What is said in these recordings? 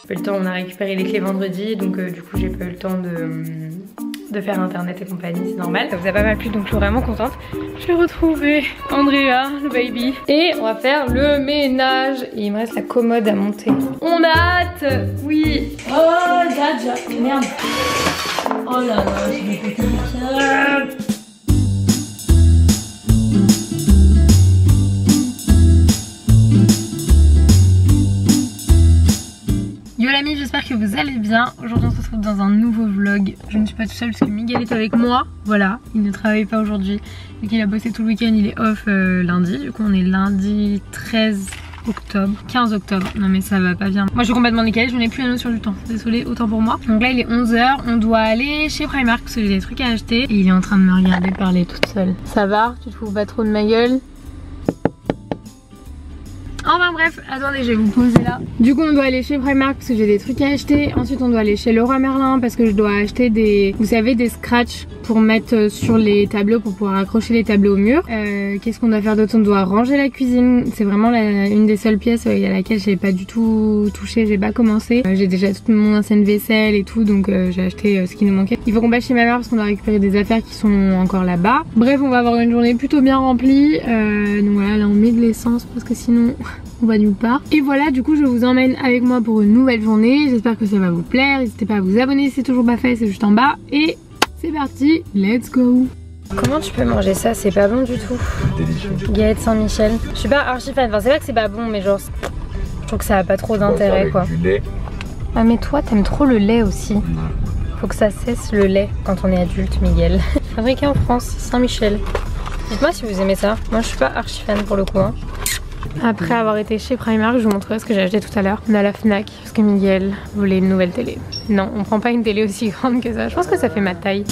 Peu le temps, on a récupéré les clés vendredi, donc du coup j'ai pas eu le temps de faire internet et compagnie, c'est normal. Ça vous a pas mal plu, donc je suis vraiment contente. J'ai retrouvé Andrea, le baby. Et on va faire le ménage. Et il me reste la commode à monter. On a hâte. Oui. Oh, Jaja. Merde. Oh là là, je vais péter le câble. Yo les amis, j'espère que vous allez bien. Aujourd'hui on se retrouve dans un nouveau vlog. Je ne suis pas toute seule parce que Miguel est avec moi. Voilà, il ne travaille pas aujourd'hui. Vu qu'il a bossé tout le week-end, il est off lundi. Du coup on est lundi 13 octobre, 15 octobre. Non mais ça va pas bien. Moi je suis complètement décalée, je n'ai plus la notion du temps. Désolée, autant pour moi. Donc là il est 11 h, on doit aller chez Primark parce que j'ai des trucs à acheter. Et il est en train de me regarder parler toute seule. Ça va? Tu te fous pas trop de ma gueule? Enfin bref, attendez, je vais vous poser là. Du coup on doit aller chez Primark parce que j'ai des trucs à acheter. Ensuite on doit aller chez Leroy Merlin parce que je dois acheter des, vous savez, des scratchs pour mettre sur les tableaux, pour pouvoir accrocher les tableaux au mur. Qu'est-ce qu'on doit faire d'autre? On doit ranger la cuisine. C'est vraiment une des seules pièces à laquelle j'ai pas du tout touché, j'ai pas commencé. J'ai déjà toute mon ancienne vaisselle et tout, donc j'ai acheté ce qui nous manquait. Il faut qu'on passe chez ma mère parce qu'on doit récupérer des affaires qui sont encore là-bas. Bref, on va avoir une journée plutôt bien remplie. Donc voilà, là on met de l'essence parce que sinon on va nulle part. Et voilà, du coup je vous emmène avec moi pour une nouvelle journée. J'espère que ça va vous plaire. N'hésitez pas à vous abonner si c'est toujours pas fait, c'est juste en bas. Et c'est parti, let's go. Comment tu peux manger ça? C'est pas bon du tout. Délicieux. Galette Saint-Michel. Je suis pas archi fan, enfin c'est vrai que c'est pas bon, mais genre je trouve que ça a pas trop d'intérêt quoi. Du lait. Ah mais toi t'aimes trop le lait aussi. Faut que ça cesse le lait quand on est adulte, Miguel. Fabriqué en France, Saint-Michel. Dites-moi si vous aimez ça. Moi je suis pas archi fan pour le coup hein. Après avoir été chez Primark, je vous montrerai ce que j'ai acheté tout à l'heure. On a la Fnac parce que Miguel voulait une nouvelle télé. Non, on prend pas une télé aussi grande que ça. Je pense que ça fait ma taille.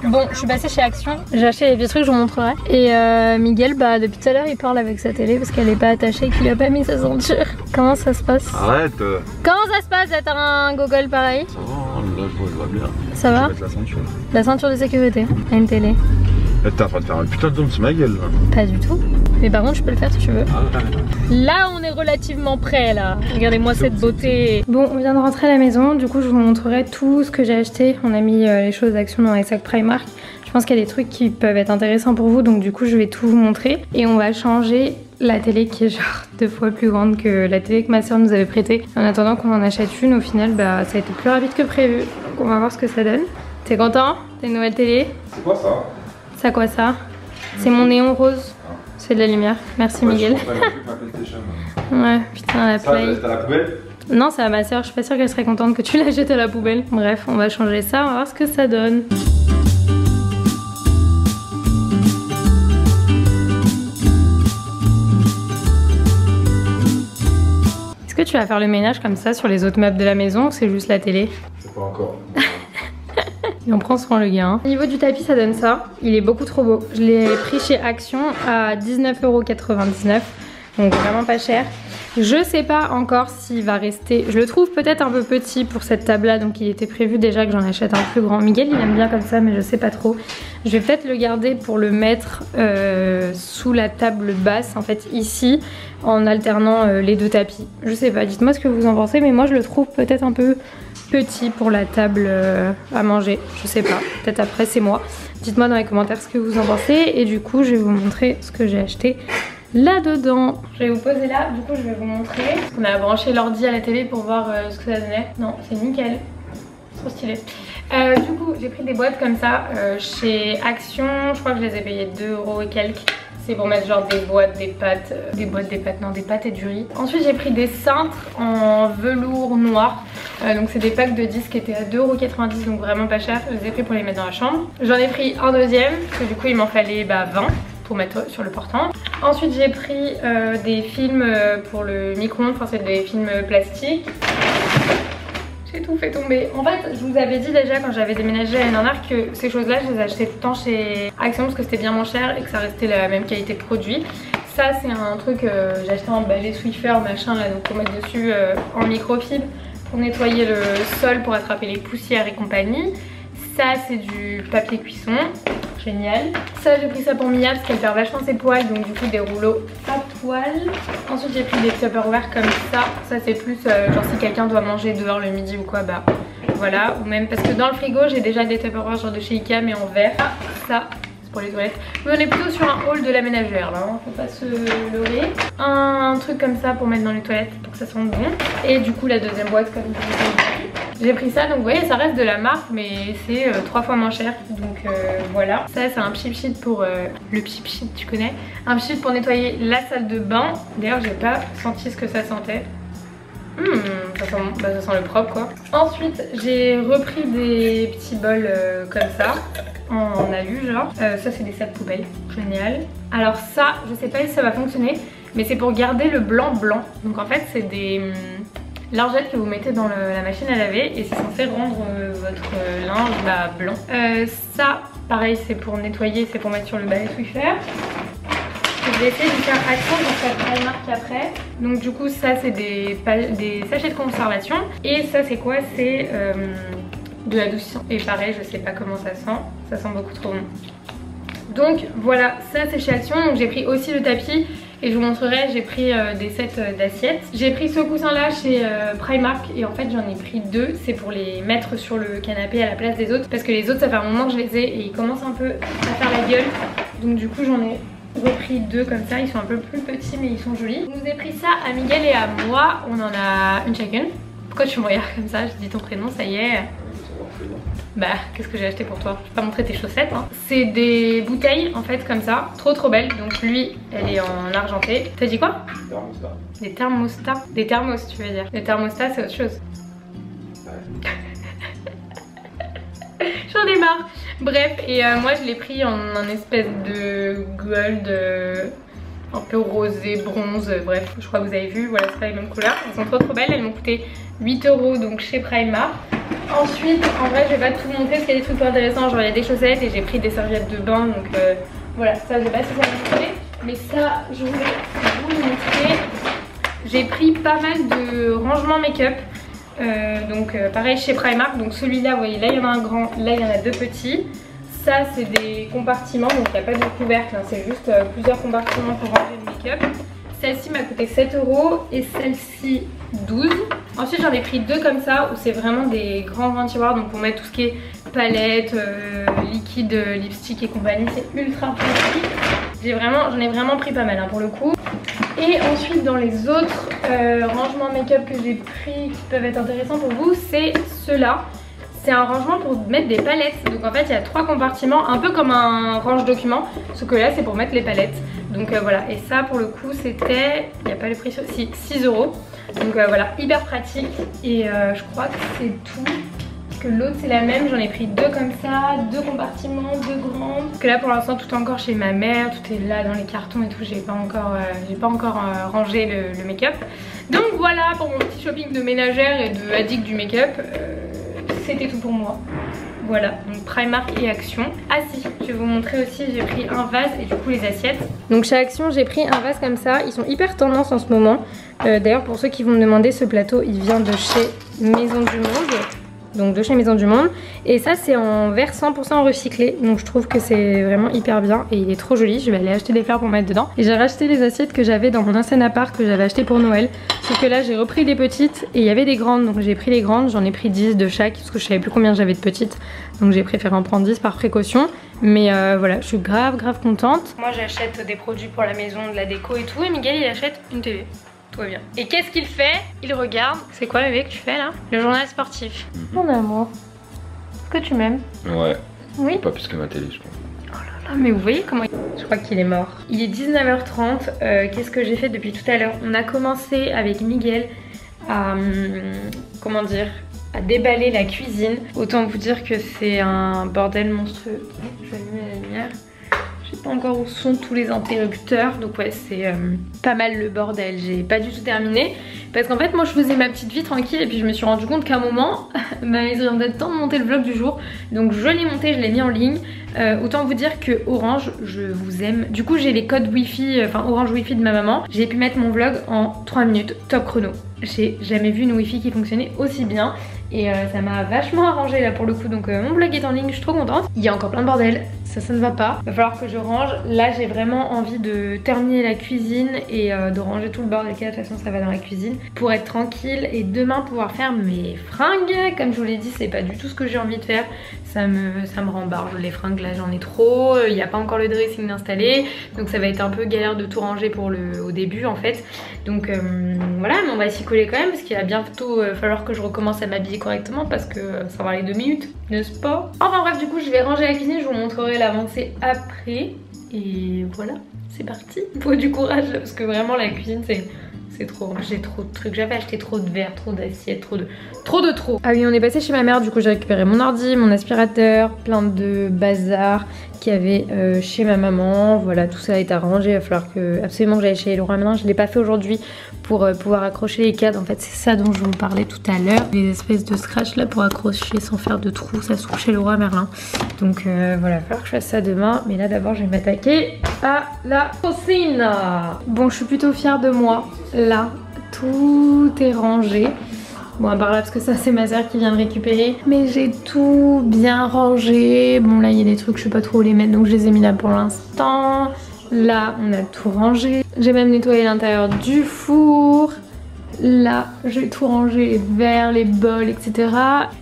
Bon, je suis passée chez Action. J'ai acheté les vieux trucs, je vous montrerai. Et Miguel, bah depuis tout à l'heure, il parle avec sa télé parce qu'elle est pas attachée et qu'il a pas mis sa ceinture. Comment ça se passe? Arrête. Comment ça se passe d'être un gogol pareil? Ça va, là je vois bien. Ça va? Je vais mettre la ceinture. La ceinture de sécurité à une télé. Là t'es en train de faire un putain de zoom sur ma gueule là. Pas du tout. Mais par contre je peux le faire si tu veux. Ah, là on est relativement près là. Regardez-moi cette beauté. Bon on vient de rentrer à la maison. Du coup je vous montrerai tout ce que j'ai acheté. On a mis les choses d'Action dans les sacs Primark. Je pense qu'il y a des trucs qui peuvent être intéressants pour vous. Donc du coup je vais tout vous montrer. Et on va changer la télé qui est genre 2 fois plus grande que la télé que ma soeur nous avait prêtée. En attendant qu'on en achète une, au final bah ça a été plus rapide que prévu. Donc on va voir ce que ça donne. T'es content? T'as une nouvelle télé? c'est quoi ça? C'est quoi ça? C'est mon néon rose. C'est de la lumière. Merci ouais, Miguel. Ouais, putain, la play. Ça, à la poubelle? Non, c'est à ma soeur. Je suis pas sûre qu'elle serait contente que tu la jettes à la poubelle. Bref, on va changer ça. On va voir ce que ça donne. Est-ce que tu vas faire le ménage comme ça sur les autres meubles de la maison ou c'est juste la télé? Je sais pas encore. Et on prend soin le gars. Au niveau du tapis ça donne ça. Il est beaucoup trop beau. Je l'ai pris chez Action à 19,99 €. Donc vraiment pas cher. Je sais pas encore s'il va rester. Je le trouve peut-être un peu petit pour cette table là. Donc il était prévu déjà que j'en achète un plus grand. Miguel il aime bien comme ça mais je sais pas trop. Je vais peut-être le garder pour le mettre sous la table basse. En fait ici en alternant les deux tapis. Je sais pas, dites-moi ce que vous en pensez. Mais moi je le trouve peut-être un peu petit pour la table à manger, je sais pas, peut-être après c'est moi. Dites-moi dans les commentaires ce que vous en pensez et du coup je vais vous montrer ce que j'ai acheté là-dedans. Je vais vous poser là, du coup je vais vous montrer. On a branché l'ordi à la télé pour voir ce que ça donnait. Non, c'est nickel, trop stylé. Du coup j'ai pris des boîtes comme ça chez Action, je crois que je les ai payées 2 € et quelques. C'est pour mettre genre des boîtes, des pâtes, des pâtes et du riz. Ensuite j'ai pris des cintres en velours noir. Donc c'est des packs de 10 qui étaient à 2,90 €, donc vraiment pas cher. Je les ai pris pour les mettre dans la chambre. J'en ai pris un deuxième, parce que du coup il m'en fallait 20 pour mettre sur le portant. Ensuite j'ai pris des films pour le micro-ondes, enfin c'est des films plastiques. J'ai tout fait tomber. En fait, je vous avais dit déjà quand j'avais déménagé à Hénin que ces choses-là, je les achetais tout le temps chez Action parce que c'était bien moins cher et que ça restait la même qualité de produit. Ça, c'est un truc j'ai acheté en balai Swiffer, machin là, donc pour mettre dessus en microfibre pour nettoyer le sol, pour attraper les poussières et compagnie. Ça, c'est du papier cuisson. génial. Ça j'ai pris ça pour Mia parce qu'elle perd vachement ses poils, donc du coup des rouleaux à poils. Ensuite j'ai pris des Tupperware comme ça. Ça c'est plus genre si quelqu'un doit manger dehors le midi ou quoi, bah voilà. Ou même parce que dans le frigo j'ai déjà des Tupperware genre de chez Ikea mais en verre. Ah, ça c'est pour les toilettes. Mais on est plutôt sur un haul de la ménagère là, hein. Faut pas se leurrer. Un truc comme ça pour mettre dans les toilettes pour que ça sente bon. Et du coup la deuxième boîte comme je vous ai dit. J'ai pris ça, donc vous voyez ça reste de la marque mais c'est 3 fois moins cher, donc voilà. Ça c'est un pchip sheet pour le pchip sheet, tu connais, un pchip sheet pour nettoyer la salle de bain. D'ailleurs j'ai pas senti ce que ça sentait. Ça sent le propre quoi. Ensuite j'ai repris des petits bols comme ça en alu genre. Ça c'est des sacs poubelles, génial. Alors ça je sais pas si ça va fonctionner mais c'est pour garder le blanc blanc. Donc en fait c'est des lingettes que vous mettez dans la machine à laver et c'est censé rendre votre linge blanc. Ça pareil c'est pour nettoyer, c'est pour mettre sur le balai Swiffer. Je vais essayer de faire action pour faire Primark après. Donc du coup ça c'est des sachets de conservation. Et ça c'est quoi? C'est de l'adoucissant. Et pareil je sais pas comment ça sent beaucoup trop bon. Donc voilà, ça c'est chez Action. Donc j'ai pris aussi le tapis et je vous montrerai, j'ai pris des sets d'assiettes. J'ai pris ce coussin là chez Primark et en fait j'en ai pris 2. C'est pour les mettre sur le canapé à la place des autres. Parce que les autres ça fait un moment que je les ai et ils commencent un peu à faire la gueule. Donc du coup j'en ai repris 2 comme ça, ils sont un peu plus petits mais ils sont jolis. Je vous ai pris ça à Miguel et à moi, on en a une chacune. Pourquoi tu me regardes comme ça? Je dis ton prénom, ça y est. Bah qu'est-ce que j'ai acheté pour toi? Je vais pas montrer tes chaussettes hein. C'est des bouteilles en fait comme ça, trop belles. Donc lui elle est en argenté. T'as dit quoi? Des thermostats. Des thermos tu veux dire. Des thermostats c'est autre chose. J'en ai marre. Bref et moi je l'ai pris en un espèce de gold un peu rosé, bronze, bref je crois que vous avez vu, voilà c'est pas les mêmes couleurs. Elles sont trop belles, elles m'ont coûté 8 € donc chez Primark. Ensuite en vrai je vais pas tout montrer parce qu'il y a des trucs pas intéressants, genre il y a des chaussettes et j'ai pris des serviettes de bain donc voilà ça je sais pas si ça va vous montrer. Mais ça je voulais vous montrer. J'ai pris pas mal de rangements make-up. Donc pareil chez Primark, donc celui-là vous voyez là il y en a un grand, là il y en a 2 petits. Ça c'est des compartiments donc il n'y a pas de couvercle, hein, c'est juste plusieurs compartiments pour ranger le make-up. Celle-ci m'a coûté 7 € et celle-ci 12. Ensuite j'en ai pris 2 comme ça où c'est vraiment des grands tiroirs donc pour mettre tout ce qui est palette, liquide, lipstick et compagnie, c'est ultra pratique. J'en ai vraiment pris pas mal hein, pour le coup. Et ensuite dans les autres rangements make-up que j'ai pris qui peuvent être intéressants pour vous, c'est ceux-là. C'est un rangement pour mettre des palettes. Donc en fait il y a 3 compartiments, un peu comme un range documents, sauf que là c'est pour mettre les palettes. Donc voilà, et ça pour le coup c'était, il n'y a pas le prix, si 6 €. Donc voilà, hyper pratique. Et je crois que c'est tout. Que l'autre c'est la même, j'en ai pris 2 comme ça, 2 compartiments, 2 grandes. Parce que là pour l'instant tout est encore chez ma mère, tout est là dans les cartons et tout, j'ai pas encore rangé le make-up. Donc voilà pour mon petit shopping de ménagère et de addict du make-up. C'était tout pour moi. Voilà, donc Primark et Action. Ah si, je vais vous montrer aussi, j'ai pris un vase et du coup les assiettes. Donc chez Action j'ai pris un vase comme ça, ils sont hyper tendance en ce moment. D'ailleurs pour ceux qui vont me demander, ce plateau il vient de chez Maison du Monde. Donc de chez Maison du Monde. Et ça c'est en verre 100% recyclé. Donc je trouve que c'est vraiment hyper bien. Et il est trop joli. Je vais aller acheter des fleurs pour mettre dedans. Et j'ai racheté les assiettes que j'avais dans mon ancien appart, que j'avais acheté pour Noël. Sauf que là j'ai repris des petites et il y avait des grandes. Donc j'ai pris les grandes. J'en ai pris 10 de chaque parce que je savais plus combien j'avais de petites. Donc j'ai préféré en prendre 10 par précaution. Mais voilà, je suis grave contente. Moi j'achète des produits pour la maison, de la déco et tout. Et Miguel il achète une télé. Tout va bien. Et qu'est-ce qu'il fait? Il regarde. C'est quoi bébé que tu fais là? Le journal sportif. Mon amour. Est-ce que tu m'aimes? Ouais. Oui. Pas plus que ma télé je pense. Oh là là, mais vous voyez comment... Je crois qu'il est mort. Il est 19h30. Qu'est-ce que j'ai fait depuis tout à l'heure? On a commencé avec Miguel à... comment dire? À déballer la cuisine. Autant vous dire que c'est un bordel monstrueux. Je vais allumer la lumière. Je sais pas encore où sont tous les interrupteurs. Donc ouais c'est pas mal le bordel. J'ai pas du tout terminé. Parce qu'en fait moi je faisais ma petite vie tranquille. Et puis je me suis rendu compte qu'à un moment bah, il serait peut-être temps de monter le vlog du jour. Donc je l'ai monté, je l'ai mis en ligne. Autant vous dire que Orange, je vous aime. Du coup j'ai les codes wifi, enfin Orange wifi de ma maman. J'ai pu mettre mon vlog en 3 minutes, top chrono. j'ai jamais vu une Wi-Fi qui fonctionnait aussi bien. Et ça m'a vachement arrangé là pour le coup. Donc mon vlog est en ligne, je suis trop contente. Il y a encore plein de bordel, ça ne va pas. Va falloir que je range. Là j'ai vraiment envie de terminer la cuisine et de ranger tout le bordel. De toute façon ça va dans la cuisine pour être tranquille et demain pouvoir faire mes fringues. Comme je vous l'ai dit, c'est pas du tout ce que j'ai envie de faire. Ça me rembarge les fringues, là j'en ai trop. Il n'y a pas encore le dressing installé. Donc ça va être un peu galère de tout ranger pour au début en fait. Donc voilà, mais on va s'y coller quand même parce qu'il va bientôt falloir que je recommence à m'habiller correctement parce que ça va aller 2 minutes, n'est-ce pas? Enfin bref, du coup je vais ranger la cuisine, je vous montrerai l'avancée après. Et voilà, c'est parti. Il faut du courage là, parce que vraiment la cuisine c'est trop, j'ai trop de trucs, j'avais acheté trop de verres, trop d'assiettes, trop. Ah oui, on est passé chez ma mère, du coup j'ai récupéré mon ordi, mon aspirateur, plein de bazar qu'il y avait chez ma maman. Voilà, tout ça est arrangé, il va falloir que absolument que j'aille chez Leroy Merlin. Je l'ai pas fait aujourd'hui pour pouvoir accrocher les cadres. En fait c'est ça dont je vous parlais tout à l'heure, des espèces de scratch là pour accrocher sans faire de trous, ça se trouve chez Leroy Merlin. Donc voilà, il va falloir que je fasse ça demain. Mais là d'abord je vais m'attaquer à la cuisine. Bon, je suis plutôt fière de moi. Là, tout est rangé. Bon, à part là, parce que ça, c'est ma soeur qui vient de récupérer. Mais j'ai tout bien rangé. Bon, là, il y a des trucs, je sais pas trop où les mettre, donc je les ai mis là pour l'instant. Là, on a tout rangé. J'ai même nettoyé l'intérieur du four. Là, j'ai tout rangé, les verres, les bols, etc.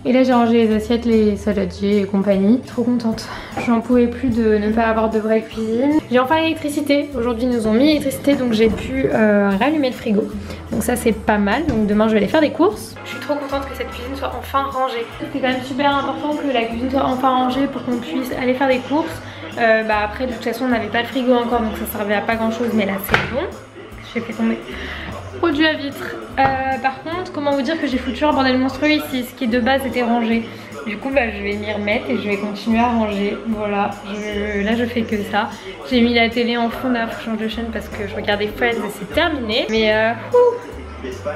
Et là, j'ai rangé les assiettes, les saladiers et compagnie. Trop contente. J'en pouvais plus de ne pas avoir de vraie cuisine. J'ai enfin l'électricité. Aujourd'hui, ils nous ont mis l'électricité, donc j'ai pu rallumer le frigo. Donc ça, c'est pas mal. Donc demain, je vais aller faire des courses. Je suis trop contente que cette cuisine soit enfin rangée. C'est quand même super important que la cuisine soit enfin rangée pour qu'on puisse aller faire des courses. Après, de toute façon, on n'avait pas le frigo encore, donc ça servait à pas grand chose. Mais là, c'est bon. J'ai fait tomber produit à vitre. Par contre, comment vous dire que j'ai foutu un bordel monstrueux ici, ce qui de base était rangé. Du coup je vais m'y remettre et je vais continuer à ranger. Voilà, là je fais que ça. J'ai mis la télé en fond, là faut que je change de chaîne parce que je regardais Friends et c'est terminé. Mais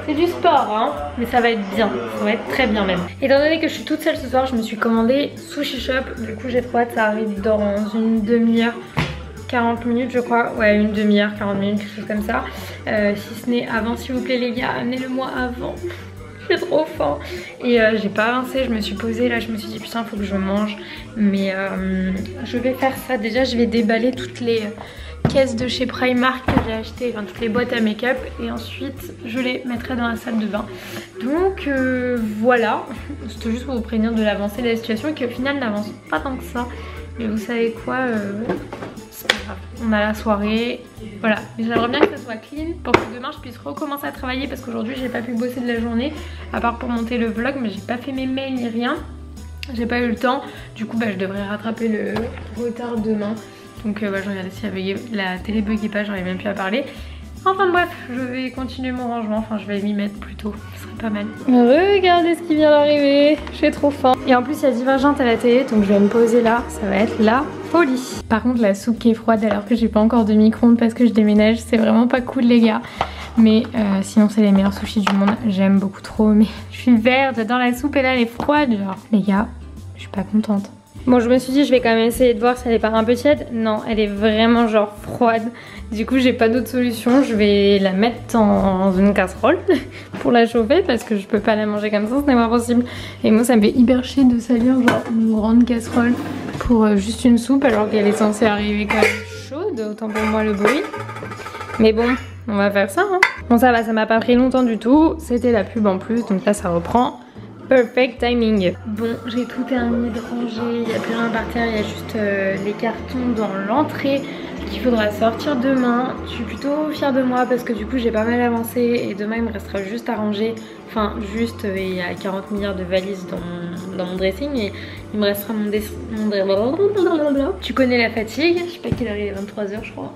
c'est du sport hein, mais ça va être bien, ça va être très bien même. Étant donné que je suis toute seule ce soir, je me suis commandé Sushi Shop. Du coup j'ai trop hâte, ça arrive dans une demi-heure. 40 minutes je crois, ouais une demi-heure, 40 minutes, quelque chose comme ça. Si ce n'est avant, s'il vous plaît les gars, amenez-le moi avant. J'ai trop faim. Et j'ai pas avancé, je me suis posée là, je me suis dit putain faut que je mange. Mais je vais faire ça, déjà je vais déballer toutes les caisses de chez Primark que j'ai acheté, enfin toutes les boîtes à make-up. Et ensuite je les mettrai dans la salle de bain. Donc voilà, c'était juste pour vous prévenir de l'avancée de la situation qui au final n'avance pas tant que ça. Mais vous savez quoi, c'est pas grave, on a la soirée, voilà. Mais j'aimerais bien que ça soit clean pour que demain je puisse recommencer à travailler parce qu'aujourd'hui j'ai pas pu bosser de la journée à part pour monter le vlog, mais j'ai pas fait mes mails ni rien. J'ai pas eu le temps, du coup je devrais rattraper le retard demain. Donc je regardais s'il y avait la télé buguait pas, j'arrive même plus à parler. Enfin bref, je vais continuer mon rangement, enfin je vais m'y mettre plus tôt, ce serait pas mal. Regardez ce qui vient d'arriver, j'ai trop faim. Et en plus il y a Divergente à la télé, donc je vais me poser là, ça va être la folie. Par contre la soupe qui est froide alors que j'ai pas encore de micro-ondes parce que je déménage, c'est vraiment pas cool les gars. Mais sinon c'est les meilleurs sushis du monde, j'aime beaucoup trop, mais je suis verte, j'adore la soupe et là elle est froide, genre les gars, je suis pas contente. Bon je me suis dit je vais quand même essayer de voir si elle est pas un peu tiède. Non, elle est vraiment genre froide. Du coup j'ai pas d'autre solution, je vais la mettre dans une casserole pour la chauffer parce que je peux pas la manger comme ça, ce n'est pas possible. Et moi ça me fait hyper chier de salir genre une grande casserole pour juste une soupe alors qu'elle est censée arriver quand même chaude, autant pour moi le bruit. Mais bon, on va faire ça hein. Bon ça va, ça m'a pas pris longtemps du tout, c'était la pub en plus donc là ça reprend. Perfect timing. Bon, j'ai tout terminé de ranger, il y a plus rien par terre, il y a juste les cartons dans l'entrée qu'il faudra sortir demain. Je suis plutôt fière de moi parce que du coup j'ai pas mal avancé et demain il me restera juste à ranger. Enfin juste, il y a 40 milliards de valises dans mon dressing et il me restera mon Tu connais la fatigue, je sais pas quelle heure il est, 23h je crois.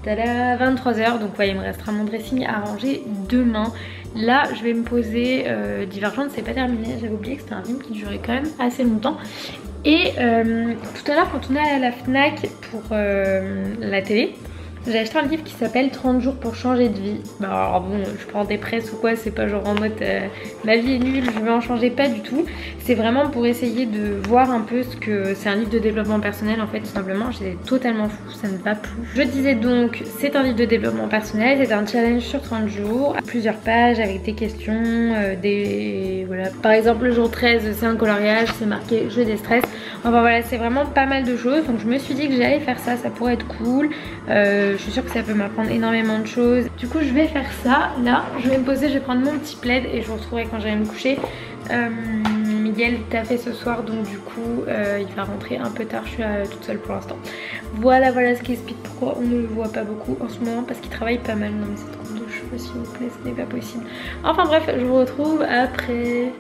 Tada, 23h, donc ouais, il me restera mon dressing à ranger demain. Là je vais me poser. Divergente c'est pas terminé, j'avais oublié que c'était un film qui durait quand même assez longtemps. Et tout à l'heure quand on est allé à la Fnac pour la télé, J'ai acheté un livre qui s'appelle 30 jours pour changer de vie. Bah alors bon, je prends des presses ou quoi, c'est pas genre en mode ma vie est nulle, je vais en changer, pas du tout. C'est vraiment pour essayer de voir un peu ce que c'est un livre de développement personnel en fait, tout simplement. J'étais totalement fou, ça ne va plus. Je disais donc, c'est un livre de développement personnel, c'est un challenge sur 30 jours, plusieurs pages avec des questions, voilà. Par exemple, le jour 13, c'est un coloriage, c'est marqué je déstresse. Enfin voilà, c'est vraiment pas mal de choses. Donc je me suis dit que j'allais faire ça, ça pourrait être cool. Je suis sûre que ça peut m'apprendre énormément de choses. Du coup, je vais faire ça. Là, je vais me poser, je vais prendre mon petit plaid et je vous retrouverai quand j'allais me coucher. Miguel t'a fait ce soir, donc du coup, il va rentrer un peu tard. Je suis toute seule pour l'instant. Voilà ce qui explique pourquoi on ne le voit pas beaucoup en ce moment, parce qu'il travaille pas mal. Non mais cette coupe de cheveux, s'il vous plaît, ce n'est pas possible. Enfin bref, je vous retrouve après.